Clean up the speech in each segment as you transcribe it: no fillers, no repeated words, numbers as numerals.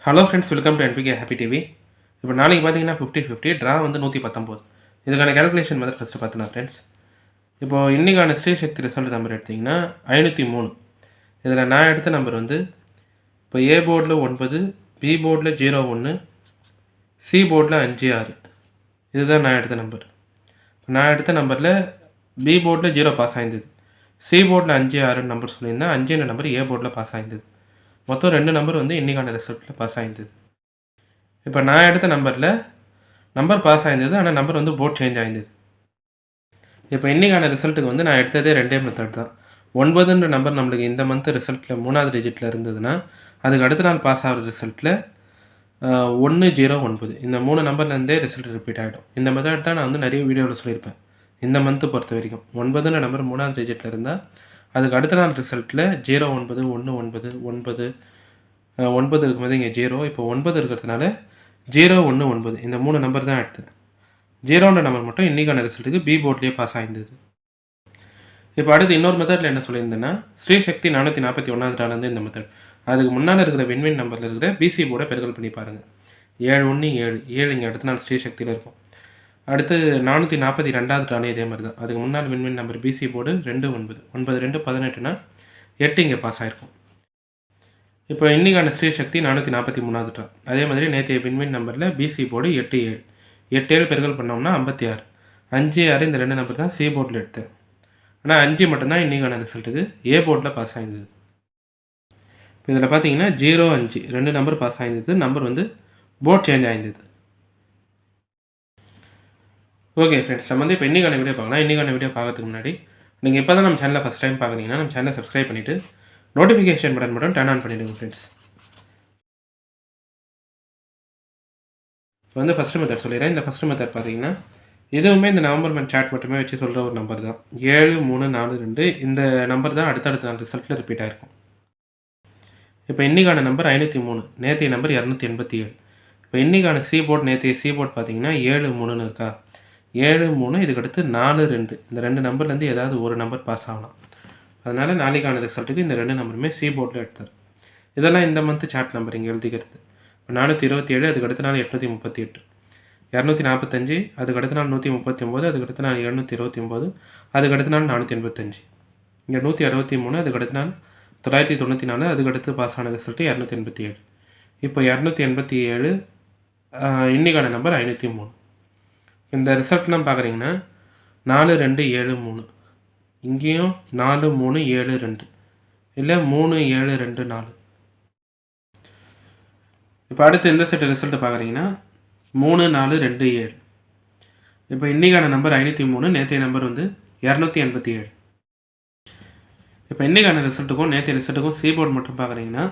Hello friends, welcome to NPK happy TV. இப்போ நாளைக்கு பார்த்தீங்கன்னா 50-50 ட்ரா வந்து 119. இதுக்கான கேல்குலேஷன் மெத்தட் ஃபஸ்ட்டு பார்த்துக்கலாம் ஃப்ரெண்ட்ஸ். இப்போது இன்றைக்கான ஸ்ரீசக்தி ரிசல்ட் நம்பர் எடுத்திங்கன்னா 503. இதில் நான் எடுத்த நம்பர் வந்து இப்போ ஏ போர்டில் 9, பி போர்டில் 01, சி போர்டில் 56. இதுதான் நான் எடுத்த நம்பர். நான் எடுத்த நம்பரில் பி போர்டில் 0 பாஸ் ஆயிருந்தது, சி போர்டில் 5-6 நம்பர் சொல்லியிருந்தேன். 5 நம்பர் ஏ போர்டில் பாஸ் ஆயிருந்தது. மொத்தம் 2 நம்பர் வந்து இன்றைக்கான ரிசல்ட்டில் பாஸ் ஆயிருந்தது. இப்போ நான் எடுத்த நம்பர் பாஸ் ஆயிருந்தது, ஆனால் நம்பர் வந்து போர்ட் சேஞ்ச் ஆயிருந்தது. இப்போ இன்றைக்கான ரிசல்ட்டுக்கு வந்து நான் எடுத்ததே 2 மெத்தட் தான். 9ன்ற நம்பர் நம்மளுக்கு இந்த மந்த் ரிசல்ட்டில் 3வது டிஜிட்டில் இருந்ததுன்னா, அதுக்கு அடுத்த நாள் பாஸ் ஆகிற ரிசல்ட்டில் 109 இந்த 3 நம்பர்லேருந்தே ரிசல்ட் ரிப்பீட் ஆகிடும். இந்த மெத்தட் தான் நான் வந்து நிறைய வீடியோவில் சொல்லியிருப்பேன். இந்த மந்த்து பொறுத்த வரைக்கும் 9ன்ற நம்பர் 3வது டிஜிட்டில் இருந்தால் அதுக்கு அடுத்த நாள் ரிசல்ட்டில் 09, 19, 9 9 இருக்கும்போது இங்கே 0, இப்போ 9 இருக்கிறதுனால 019 இந்த 3 நம்பர் தான் எடுத்தேன். 0ன்ற நம்பர் மட்டும் இன்றைக்கான ரிசல்ட்டுக்கு பி போர்ட்லேயே பாஸ் ஆகிருந்தது. இப்போ அடுத்து இன்னொரு மெத்தடில் என்ன சொல்லியிருந்தேன்னா, ஸ்ரீசக்தி 441வது டாலேருந்து இந்த மெத்தட். அதுக்கு முன்னால் இருக்கிற வின்வின் நம்பரில் இருக்கிற பிசி போர்டை பெருக்கல் பண்ணி பாருங்கள். 7 இங்கே அடுத்த நாள் ஸ்ரீசக்தியில் இருக்கும். அடுத்து 442வது டாலே இதே மாதிரி தான். அதுக்கு முன்னால் வின்வின் நம்பர் பிசி போர்டு 29, 9 2 18னா 8 இங்கே பாஸ் ஆகிருக்கும். இப்போ இன்றைக்கான ஸ்ரீசக்தி 443வது ட்ரா. அதே மாதிரி நேற்றைய வின்வின் நம்பரில் பிசி போர்டு 8 பெருக்கல் பண்ணோம்னா 56, 5-6 இந்த 2 நம்பர் தான் சி போர்டில் எடுத்தேன். ஆனால் 5 மட்டும்தான் இன்றைக்கான ரிசல்ட்டுக்கு ஏ போர்டில் பாஸ் ஆகிருந்தது. இப்போ இதில் பார்த்தீங்கன்னா 0-5 2 நம்பர் பாஸ் ஆகிருந்தது. நம்பர் வந்து போர்ட் சேஞ்ச் ஆகிருந்தது. ஓகே ஃப்ரெண்ட்ஸ், நம்ம வந்து இப்போ இன்றைக்கான வீடியோ பார்க்கலாம். இன்றைக்கான வீடியோ பார்க்கறதுக்கு முன்னாடி நீங்கள் இப்போ தான் நம்ம சேனலை ஃபஸ்ட் டைம் பார்க்குறீங்கன்னா நம்ம சேனலை சப்ஸ்கிரைப் பண்ணிவிட்டு நோட்டிஃபிகேஷன் பட்டன் மட்டும் டர்ன் ஆன் பண்ணிவிடுங்க ஃப்ரெண்ட்ஸ். இப்போ வந்து ஃபஸ்ட்டு மெத்தட் சொல்லிடுறேன். இந்த ஃபஸ்ட்டு மெத்தட் பார்த்தீங்கன்னா இதுவுமே இந்த நவம்பர் மந்த் சார்ட் மட்டுமே வச்சு சொல்கிற ஒரு நம்பர் தான். 7342 இந்த நம்பர் தான் அடுத்தடுத்த நாள் ரிசல்ட்டில் ரிப்பீட் ஆகிருக்கும். இப்போ இன்றைக்கான நம்பர் 503, நேற்றைய நம்பர் 287. இப்போ இன்றைக்கான சி போர்ட், நேற்றைய சி போர்ட் பார்த்தீங்கன்னா 73 இருக்கா. 73 இதுக்கடுத்து 42 இந்த 2 நம்பர்லேருந்து ஏதாவது ஒரு நம்பர் பாஸ் ஆகலாம். அதனால் நாளைக்கான ரிசல்ட்டுக்கு இந்த 2 நம்பருமே சி போர்டில் எடுத்தார். இதெல்லாம் இந்த மந்த்து சார்ட் நம்பர் இங்கே எழுதிக்கிறது. இப்போ 427 அதுக்கு அடுத்த நாள் 838, 245 அதுக்கு அடுத்த நாள் 139, அதுக்கு அடுத்த நாள் 729, அதுக்கு அடுத்த நாள் 485, இங்கே 163 அதுக்கு அடுத்த நாள் 994, அதுக்கு அடுத்து பாஸ் ஆன ரிசல்ட்டு 287. இப்போ 287 இன்றைக்கான நம்பர் 503. இந்த ரிசல்ட்லாம் பார்க்குறீங்கன்னா 4273, இங்கேயும் 4372 இல்லை 3724. இப்போ அடுத்து இந்த செட் ரிசல்ட்டு பார்க்குறீங்கன்னா 3427. இப்போ இன்றைக்கான நம்பர் 503, நேற்றைய நம்பர் வந்து 287. இப்போ இன்றைக்கான ரிசல்ட்டுக்கும் நேற்றைய ரிசல்ட்டுக்கும் சி போர்டு மட்டும் பார்க்குறீங்கன்னா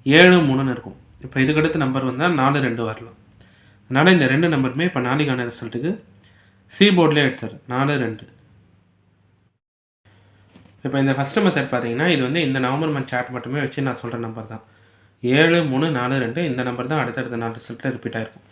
73 இருக்கும். இப்போ இதுக்கடுத்து நம்பர் வந்தால் 42 வரலாம். அதனால் இந்த 2 நம்பருமே இப்போ நாளைக்கான ரிசல்ட்டுக்கு சி போர்ட்லேயே எடுத்தார் 42. இப்போ இந்த ஃபஸ்ட்டு மெத்தட் பார்த்தீங்கன்னா இது வந்து இந்த நவம்பர் மந்த் சார்ட் மட்டுமே வச்சு நான் சொல்கிற நம்பர் தான். 7342 இந்த நம்பர் தான் அடுத்தடுத்த நாள் ரிசல்ட்டில் ரிப்பீட் ஆகிருக்கும்.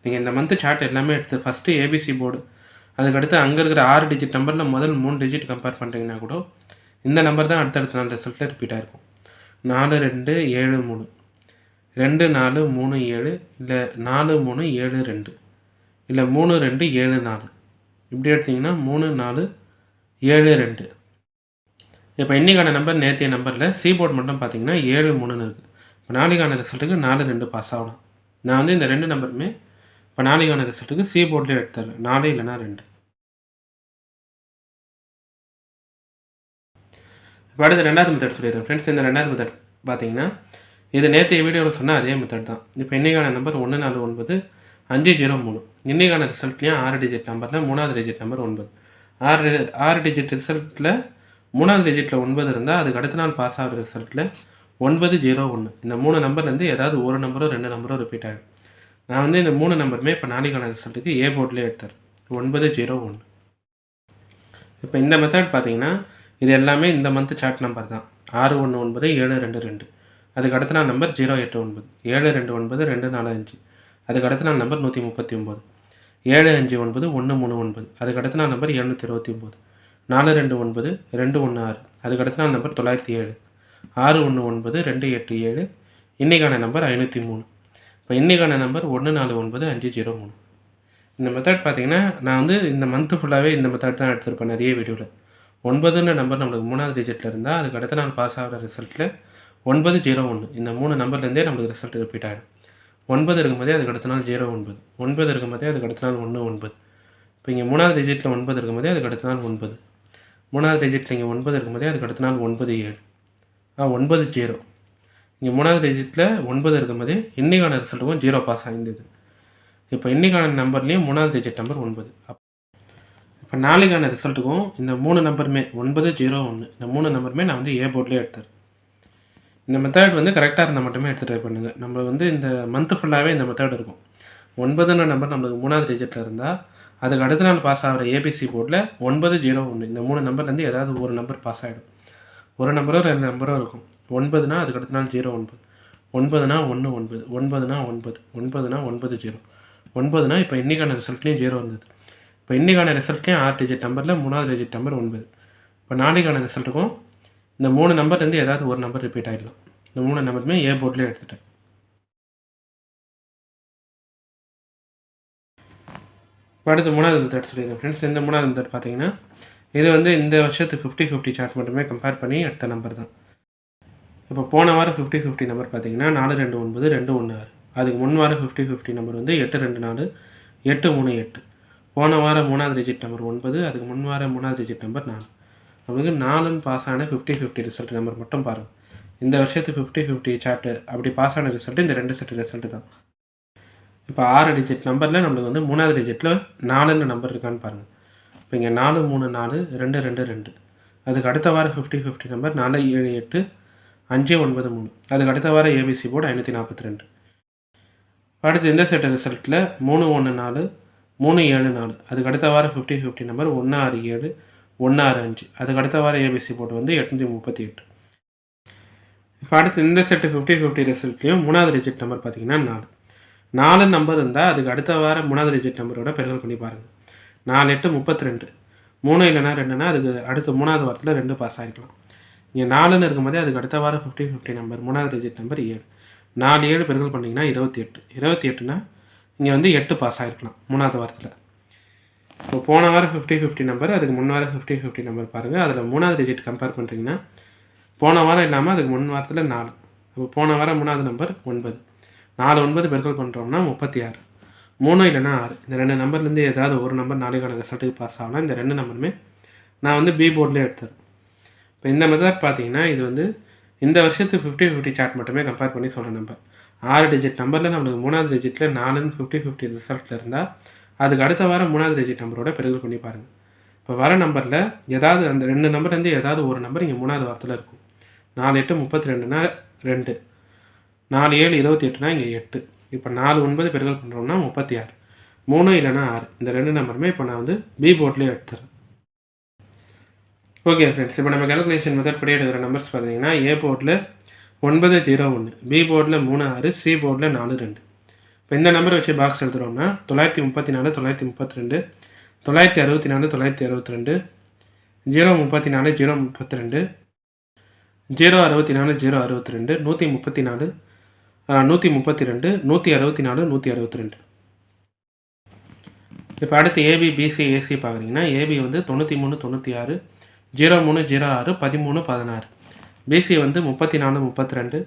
நீங்கள் இந்த மந்த்து சார்ட் எல்லாமே எடுத்து ஃபஸ்ட்டு ஏபிசி போர்டு, அதுக்கடுத்து அங்கே இருக்கிற 6 டிஜிட் நம்பரில் முதல் 3 டிஜிட் கம்பேர் பண்ணுறீங்கன்னா கூட இந்த நம்பர் தான் அடுத்தடுத்த நாள் ரிசல்ட்டில் ரிப்பீட் ஆகிருக்கும். 4273, 2437 இல்லை 4372 இல்லை 3274 இப்படி எடுத்திங்கன்னா 3472. இப்போ இன்றைக்கான நம்பர் நேற்றைய நம்பரில் சி போர்ட் மட்டும் பார்த்தீங்கன்னா 73 இருக்குது. இப்போ நாளைக்கான ரிசல்ட்டுக்கு 42 பாஸ் ஆகலாம். நான் வந்து இந்த 2 நம்பருமே இப்போ நாளைக்கான ரிசல்ட்டுக்கு சி போர்ட்லேயே எடுத்தார் 4 இல்லைனா 2. இப்போ அடுத்து 2வது மெத்தட் சொல்லிடுறேன் ஃப்ரெண்ட்ஸ். இந்த 2வது மெத்தட் பார்த்தீங்கன்னா இது நேற்றைய வீடியோவில் சொன்னால் அதே மெத்தட் தான். இப்போ இன்றைக்கான நம்பர் 149 503. இன்றைக்கான ரிசல்ட்லேயும் 6 டிஜிட் நம்பரில் 3வது டிஜிட் நம்பர் 9. 6 டிஜிட் ரிசல்ட்டில் 3வது டிஜிட்டில் 9 இருந்தால் அதுக்கு அடுத்த நாள் பாஸ் ஆகிற ரிசல்ட்டில் 901 இந்த 3 நம்பர்லேருந்து ஏதாவது ஒரு நம்பரோ 2 நம்பரோ ரிப்பீட் ஆகிடும். நான் வந்து இந்த 3 நம்பருமே இப்போ நாளைக்கான ரிசல்ட்டுக்கு ஏ போர்ட்லேயே எடுத்தார் 901. இப்போ இந்த மெத்தட் பார்த்தீங்கன்னா இது எல்லாமே இந்த மந்த்து சார்ட் நம்பர் தான். 619 722, அதுக்கு அடுத்த நாள் நம்பர் 089, 729 245, அதுக்கு அடுத்த நாள் நம்பர் 139, 759 139, அதுக்கு அடுத்த நாள் நம்பர் 729, 429 216, அதுக்கு அடுத்த நாள் நம்பர் 907, 619 287, இன்றைக்கான நம்பர் 503. இப்போ இன்றைக்கான நம்பர் 149503. இந்த மெத்தட் பார்த்தீங்கன்னா நான் வந்து இந்த மந்த்து ஃபுல்லாகவே இந்த மெத்தட் தான் எடுத்திருப்பேன் நிறைய வீடியோவில். 9ன்ற நம்பர் நம்மளுக்கு 3வது டிஜிட்டில் இருந்தால் அதுக்கு அடுத்த நாள் பாஸ் ஆகிற ரிசல்ட்டில் 901 இந்த 3 நம்பர்லேருந்தே நம்மளுக்கு ரிசல்ட் ரிப்பீட் ஆகிடும். 9 இருக்கும்போதே அதுக்கு அடுத்த நாள் 09, 9 இருக்கும்போதே அதுக்கு அடுத்த நாள் 19. இப்போ இங்கே 3வது டிஜிட்டில் 9 இருக்கும்போதே அதுக்கு அடுத்த நாள் 9, 3வது டிஜிட்டில் இங்கே 9 இருக்கும்போதே அதுக்கு அடுத்த நாள் 97, 90. இங்கே 3வது டிஜிட்டில் 9 இருக்கும்போதே இன்றைக்கான ரிசல்ட்டுக்கும் 0 பாஸ் ஆகிருந்தது. இப்போ இன்றைக்கான நம்பர்லேயும் 3வது டிஜிட் நம்பர் 9. இப்போ நாளைக்கான ரிசல்ட்டுக்கும் இந்த 3 நம்பருமே 901 இந்த 3 நம்பருமே நான் வந்து ஏ போர்ட்லேயே எடுத்தேன். இந்த மெத்தட் வந்து கரெக்டாக இருந்தால் மட்டுமே எடுத்து ட்ரை பண்ணுங்கள். நம்ம வந்து இந்த மந்த்து ஃபுல்லாகவே இந்த மெத்தட் இருக்கும். 9ன்ற நம்பர் நம்மளுக்கு 3வது டிஜிட்டில் இருந்தால் அதுக்கு அடுத்த நாள் பாஸ் ஆகிற ஏபிசி போர்டில் 901 இந்த 3 நம்பர்லேருந்து ஏதாவது ஒரு நம்பர் பாஸ் ஆகிடும். ஒரு நம்பரோ 2 நம்பரோ இருக்கும். 9னா அதுக்கு அடுத்த நாள் 09, 9னா 19, 9னா 9, 9னா 90, 9னா இப்போ இன்றைக்கான ரிசல்ட்லேயும் 0 வந்தது. இப்போ இன்றைக்கான ரிசல்ட்லேயும் 6 டிஜிட் நம்பரில் 3வது டிஜிட் நம்பர் 9. இப்போ நாளைக்கான ரிசல்ட்டுக்கும் இந்த 3 நம்பர்லேருந்து ஏதாவது ஒரு நம்பர் ரிப்பீட் ஆகிடலாம். இந்த 3 நம்பருமே ஏ போர்ட்லேயே எடுத்துட்டேன். அடுத்து 3வது மெத்தட் சொல்லிடுறேன் ஃப்ரெண்ட்ஸ். இந்த 3வது மெத்தட் பார்த்தீங்கன்னா இது வந்து இந்த வருஷத்து 50-50 சார்ட் மட்டுமே கம்பேர் பண்ணி எடுத்த நம்பர் தான். இப்போ போன வாரம் 50-50 நம்பர் பார்த்தீங்கன்னா 429 216. அதுக்கு முன் வாரம் 50-50 நம்பர் வந்து 824 838. போன வாரம் 3வது டிஜிட் நம்பர் 9, அதுக்கு முன் வாரம் 3வது டிஜிட் நம்பர் 4. நமக்கு 4ன்னு பாஸ் ஆன 50-50 ரிசல்ட் நம்பர் மட்டும் பாருங்கள். இந்த வருஷத்து 50-50 சார்ட்டு அப்படி பாஸ் ஆன ரிசல்ட்டு இந்த 2 செட் ரிசல்ட்டு தான். இப்போ 6 டிஜிட் நம்பரில் நம்மளுக்கு வந்து 3வது டிஜிட்டில் 4ன்னு நம்பர் இருக்கான்னு பாருங்கள். இப்போ இங்கே 4 3 4 2 2 2. அதுக்கு அடுத்த வாரம் 50-50 நம்பர் 4 7 8 5 9 3. அதுக்கு அடுத்த வாரம் ஏபிசி போர்டு 542. அடுத்து இந்த செட் ரிசல்ட்டில் 3 1 4 3 7 4. அதுக்கு அடுத்த வாரம் 50-50 நம்பர் 1 6 7 1 6 5. அதுக்கு அடுத்த வாரம் ஏபிசி போர்டு வந்து 838. இப்போ அடுத்து இந்த செட்டு 50-50 ரிசல்ட்லேயும் 3வது டிஜிட் நம்பர் பார்த்தீங்கன்னா 4. 4 நம்பர் இருந்தால் அதுக்கு அடுத்த வாரம் 3வது டிஜிட் நம்பரோட பெருக்கல் பண்ணி பாருங்கள். 4 8 32. 3 இல்லைனா 2னா அதுக்கு அடுத்த 3வது வாரத்தில் 2 பாஸ் ஆகிருக்கலாம். இங்கே 4ன்னு இருக்கும்போதே அதுக்கு அடுத்த வாரம் 50-50 நம்பர் 3வது டிஜிட் நம்பர் 7. 4 7 பெருக்கல் பண்ணிங்கன்னா 28. 28னா இங்கே வந்து 8 பாஸ் ஆகிருக்கலாம் 3வது வாரத்தில். இப்போ போன வாரம் 50-50 நம்பர் அதுக்கு முன் வாரம் 50-50 நம்பர் பாருங்கள். அதில் 3வது டிஜிட் கம்பேர் பண்ணுறீங்கன்னா போன வாரம் இல்லாமல் அதுக்கு முன் வாரத்தில் 4. இப்போ போன வாரம் 3வது நம்பர் 9. 4 9 பெருக்கல் பண்ணுறோம்னா 36. 3 இல்லைனா 6 இந்த 2 நம்பர்லேருந்து ஏதாவது ஒரு நம்பர் நாளைக்கான ரிசல்ட்டுக்கு பாஸ் ஆகலாம். இந்த 2 நம்பருமே நான் வந்து பி போர்ட்லேயே எடுத்தேன். இப்போ இந்த மெத்தட் பார்த்தீங்கன்னா இது வந்து இந்த வருஷத்துக்கு 50-50 சார்ட் மட்டுமே கம்பேர் பண்ணி சொல்கிற நம்பர். 6 டிஜிட் நம்பரில் நம்மளுக்கு 3வது டிஜிட்டில் 4ன்னு 50-50 ரிசல்ட்டில் இருந்தால் அதுக்கு அடுத்த வாரம் 3வது டிஜிட் நம்பரோட பெருக்கல் பண்ணி பாருங்கள். இப்போ வர நம்பரில் ஏதாவது அந்த 2 நம்பர்லேருந்து ஏதாவது ஒரு நம்பர் இங்கே 3வது வாரத்தில் இருக்கும். 4 8 32னா 2, 4 7 28னா இங்கே 8. இப்போ 4 9 பெருக்கல் பண்ணுறோம்னா 36. 3 இல்லைனா 6 இந்த 2 நம்பருமே இப்போ நான் வந்து பி போர்ட்லேயே எடுத்துறேன். ஓகே ஃப்ரெண்ட்ஸ், இப்போ நம்ம கேல்குலேஷன் மெத்தட் படி எடுக்கிற நம்பர்ஸ் பார்த்தீங்கன்னா ஏ போர்டில் 901, பி போர்டில் 3 6, சி போர்டில் 4 2. இப்போ இந்த நம்பரை வச்சு பாக்ஸ் எடுத்துகிறோம்னா 934 932, 964 962, 034 032, 064 062, 134 132, 164 162. இப்போ அடுத்து ஏபி பிசி ஏசி பார்க்குறீங்கன்னா ஏபி வந்து 93 96, 03 06 13 16. பிசி வந்து 34 32,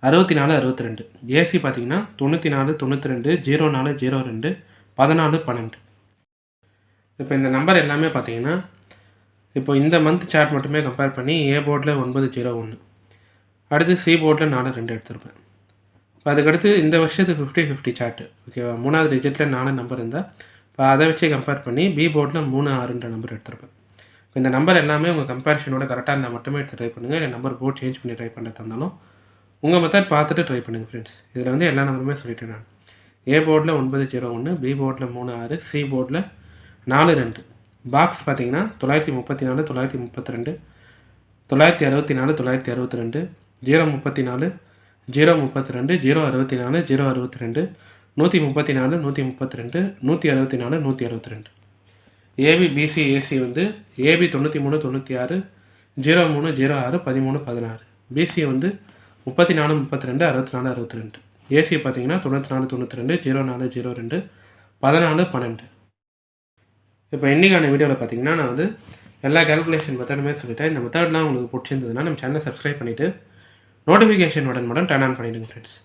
64 62. ஏசி பார்த்தீங்கன்னா 94 92, 04 02, 14 12. இப்போ இந்த நம்பர் எல்லாமே பார்த்தீங்கன்னா இப்போ இந்த மந்த் சார்ட் மட்டுமே கம்பேர் பண்ணி ஏ போர்டில் 901, அடுத்து சி போர்டில் 4 2 எடுத்திருப்பேன். இப்போ அதுக்கடுத்து இந்த வருஷத்துக்கு 50-50 சார்ட்டு ஓகேவா, 3வது டிஜிட்டில் 4 நம்பர் இருந்தால் இப்போ அதை வச்சு கம்பேர் பண்ணி பி போர்டில் 3 6ன்ற நம்பர் எடுத்திருப்பேன். இப்போ இந்த நம்பர் எல்லாமே உங்கள் கம்பேரிஷனோட கரெக்டாக இருந்தால் மட்டுமே எடுத்து ட்ரை பண்ணுங்கள். இல்லை நம்பர் போர்ட் சேஞ்ச் பண்ணி ட்ரை பண்ணுறதா இருந்தாலும் உங்கள் மெத்தட் பார்த்துட்டு ட்ரை பண்ணுங்கள் ஃப்ரெண்ட்ஸ். இதில் வந்து எல்லா நம்பருமே சொல்லிட்டேன் நான். ஏ போர்டில் 901, பி போர்டில் 3 6, சி போர்டில் 4 2. பாக்ஸ் பார்த்தீங்கன்னா 934 932, 964 962, 034 032, 064 062, 134 132, 164 162. ஏபி பிசி ஏசி வந்து ஏபி 93 96, 03 06 13 16. பிசி வந்து 34 32, 64 62. ஏசி பார்த்தீங்கன்னா 9492 0402 1412. இப்போ இன்றைக்கான வீடியோவில் பார்த்தீங்கன்னா நான் வந்து எல்லா கேல்குலேஷன் மெத்தடுமே சொல்லிட்டேன். இந்த மெத்தட்லாம் உங்களுக்கு பிடிச்சிருந்ததுன்னா நம்ம சேனலை சப்ஸ்கிரைப் பண்ணிவிட்டு நோட்டிஃபிகேஷன் உடனுக்குடன் டர்ன் ஆன் பண்ணிவிடுங்க ஃப்ரெண்ட்ஸ்.